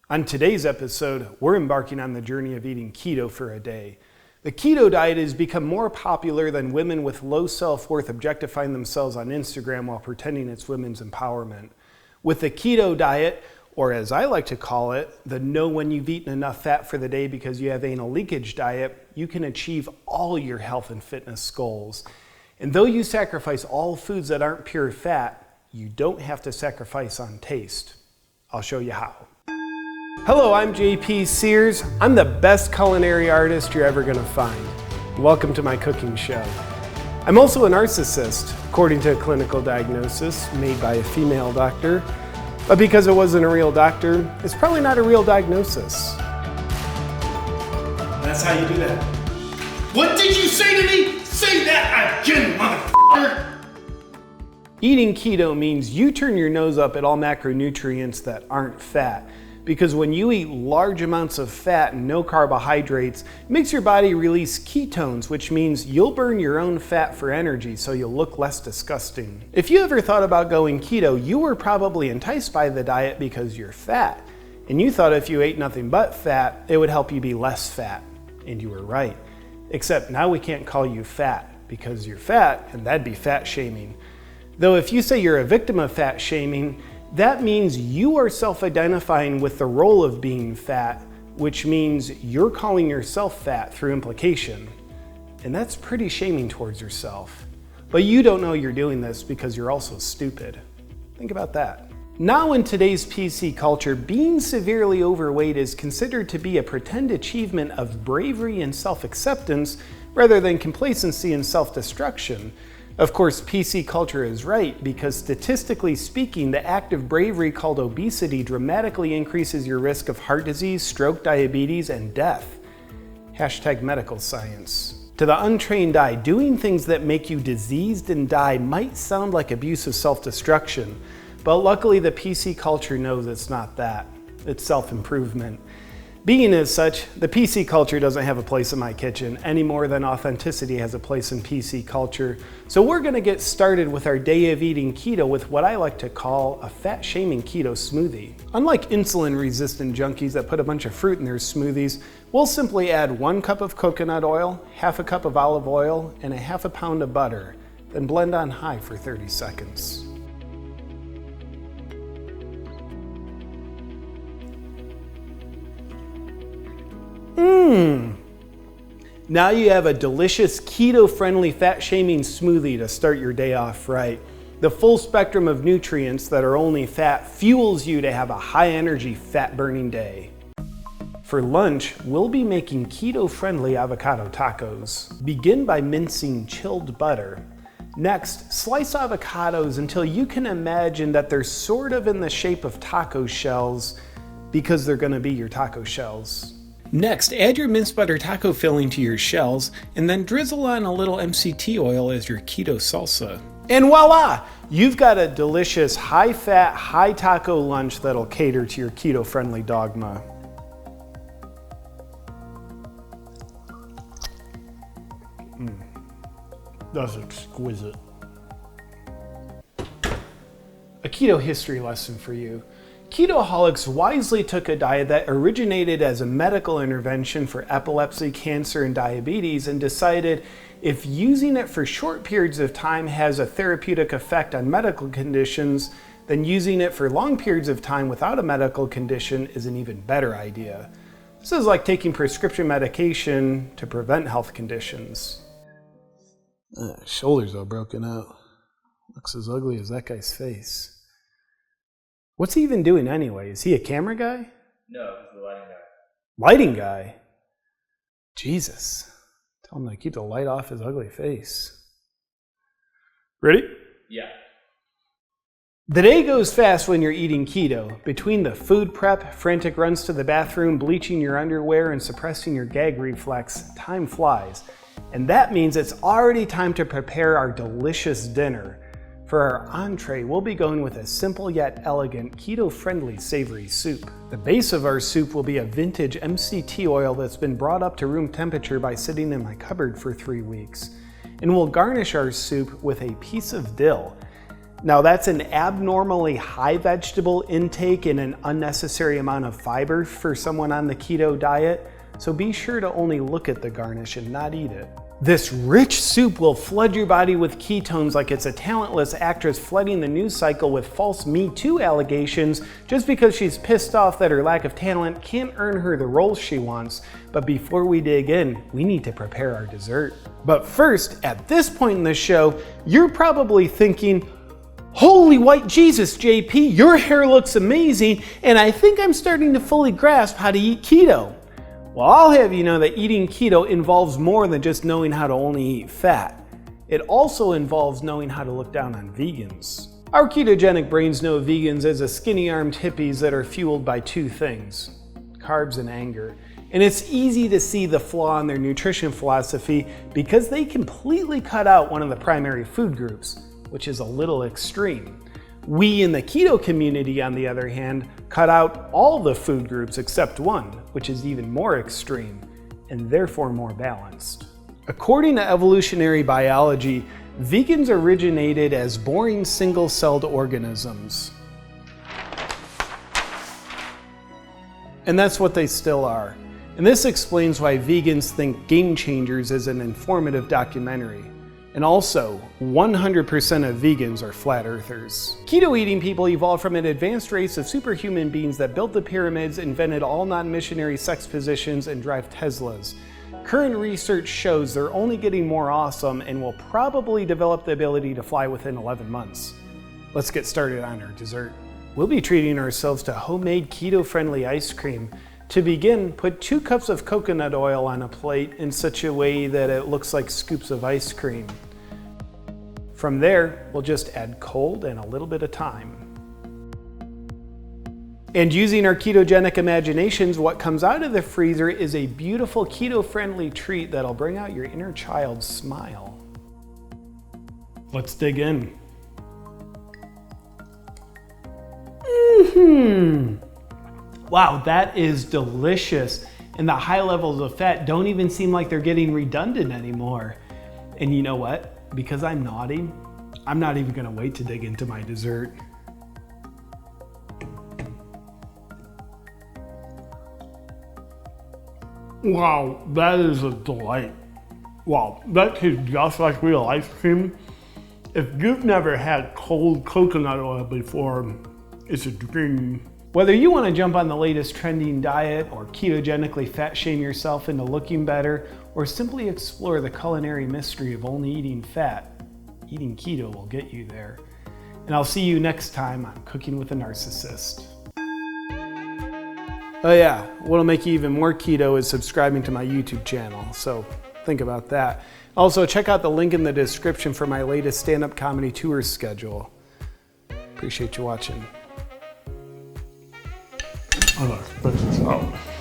On today's episode, we're embarking on the journey of eating keto for a day. The keto diet has become more popular than women with low self-worth objectifying themselves on Instagram while pretending it's women's empowerment. With the keto diet, or as I like to call it, the know when you've eaten enough fat for the day because you have anal leakage diet, you can achieve all your health and fitness goals. And though you sacrifice all foods that aren't pure fat, you don't have to sacrifice on taste. I'll show you how. Hello, I'm JP Sears. I'm the best culinary artist you're ever gonna find. Welcome to my cooking show. I'm also a narcissist, according to a clinical diagnosis made by a female doctor. But because it wasn't a real doctor, it's probably not a real diagnosis. That's how you do that. What did you say to me? Say that again, motherfucker! Eating keto means you turn your nose up at all macronutrients that aren't fat. Because when you eat large amounts of fat and no carbohydrates, it makes your body release ketones, which means you'll burn your own fat for energy, so you'll look less disgusting. If you ever thought about going keto, you were probably enticed by the diet because you're fat. And you thought if you ate nothing but fat, it would help you be less fat. And you were right. Except now we can't call you fat because you're fat, and that'd be fat shaming. Though if you say you're a victim of fat shaming, that means you are self-identifying with the role of being fat, which means you're calling yourself fat through implication. And that's pretty shaming towards yourself. But you don't know you're doing this because you're also stupid. Think about that. Now in today's PC culture, being severely overweight is considered to be a pretend achievement of bravery and self-acceptance rather than complacency and self-destruction. Of course, PC culture is right because statistically speaking, the act of bravery called obesity dramatically increases your risk of heart disease, stroke, diabetes, and death. Hashtag medical science. To the untrained eye, doing things that make you diseased and die might sound like abuse of self-destruction, but luckily the PC culture knows it's not that. It's self-improvement. Being as such, the PC culture doesn't have a place in my kitchen any more than authenticity has a place in PC culture. So we're gonna get started with our day of eating keto with what I like to call a fat-shaming keto smoothie. Unlike insulin-resistant junkies that put a bunch of fruit in their smoothies, we'll simply add 1 cup of coconut oil, half a cup of olive oil, and a half a pound of butter, then blend on high for 30 seconds. Now you have a delicious keto-friendly fat-shaming smoothie to start your day off right. The full spectrum of nutrients that are only fat fuels you to have a high-energy fat-burning day. For lunch, we'll be making keto-friendly avocado tacos. Begin by mincing chilled butter. Next, slice avocados until you can imagine that they're sort of in the shape of taco shells because they're gonna be your taco shells. Next, add your minced butter taco filling to your shells and then drizzle on a little MCT oil as your keto salsa. And voila! You've got a delicious high-fat, high-taco lunch that'll cater to your keto-friendly dogma. That's exquisite. A keto history lesson for you. Ketoholics wisely took a diet that originated as a medical intervention for epilepsy, cancer, and diabetes and decided if using it for short periods of time has a therapeutic effect on medical conditions, then using it for long periods of time without a medical condition is an even better idea. This is like taking prescription medication to prevent health conditions. Shoulders are broken out. Looks as ugly as that guy's face. What's he even doing anyway? Is he a camera guy? No, he's the lighting guy. Lighting guy? Jesus. Tell him to keep the light off his ugly face. Ready? Yeah. The day goes fast when you're eating keto. Between the food prep, frantic runs to the bathroom, bleaching your underwear, and suppressing your gag reflex, time flies. And that means it's already time to prepare our delicious dinner. For our entree, we'll be going with a simple yet elegant, keto-friendly savory soup. The base of our soup will be a vintage MCT oil that's been brought up to room temperature by sitting in my cupboard for 3 weeks. And we'll garnish our soup with a piece of dill. Now that's an abnormally high vegetable intake and an unnecessary amount of fiber for someone on the keto diet, so be sure to only look at the garnish and not eat it. This rich soup will flood your body with ketones like it's a talentless actress flooding the news cycle with false Me Too allegations just because she's pissed off that her lack of talent can't earn her the roles she wants. But before we dig in, we need to prepare our dessert. But first, at this point in the show, you're probably thinking, holy white Jesus, JP, your hair looks amazing, and I think I'm starting to fully grasp how to eat keto. Well, I'll have you know that eating keto involves more than just knowing how to only eat fat. It also involves knowing how to look down on vegans. Our ketogenic brains know vegans as a skinny-armed hippies that are fueled by two things: carbs and anger. And it's easy to see the flaw in their nutrition philosophy because they completely cut out one of the primary food groups, which is a little extreme. We in the keto community, on the other hand, cut out all the food groups except one, which is even more extreme, and therefore more balanced. According to evolutionary biology, vegans originated as boring single-celled organisms. And that's what they still are. And this explains why vegans think Game Changers is an informative documentary. And also, 100% of vegans are flat earthers. Keto eating people evolved from an advanced race of superhuman beings that built the pyramids, invented all non-missionary sex positions, and drive Teslas. Current research shows they're only getting more awesome and will probably develop the ability to fly within 11 months. Let's get started on our dessert. We'll be treating ourselves to homemade keto-friendly ice cream. To begin, put 2 cups of coconut oil on a plate in such a way that it looks like scoops of ice cream. From there, we'll just add cold and a little bit of thyme. And using our ketogenic imaginations, what comes out of the freezer is a beautiful keto-friendly treat that'll bring out your inner child's smile. Let's dig in. Wow, that is delicious. And the high levels of fat don't even seem like they're getting redundant anymore. And you know what? Because I'm nodding, I'm not even gonna wait to dig into my dessert. Wow, that is a delight. Wow, that tastes just like real ice cream. If you've never had cold coconut oil before, it's a dream. Whether you want to jump on the latest trending diet or ketogenically fat shame yourself into looking better, or simply explore the culinary mystery of only eating fat, eating keto will get you there. And I'll see you next time on Cooking with a Narcissist. Oh yeah, what'll make you even more keto is subscribing to my YouTube channel, so think about that. Also, check out the link in the description for my latest stand-up comedy tour schedule. Appreciate you watching. Oh,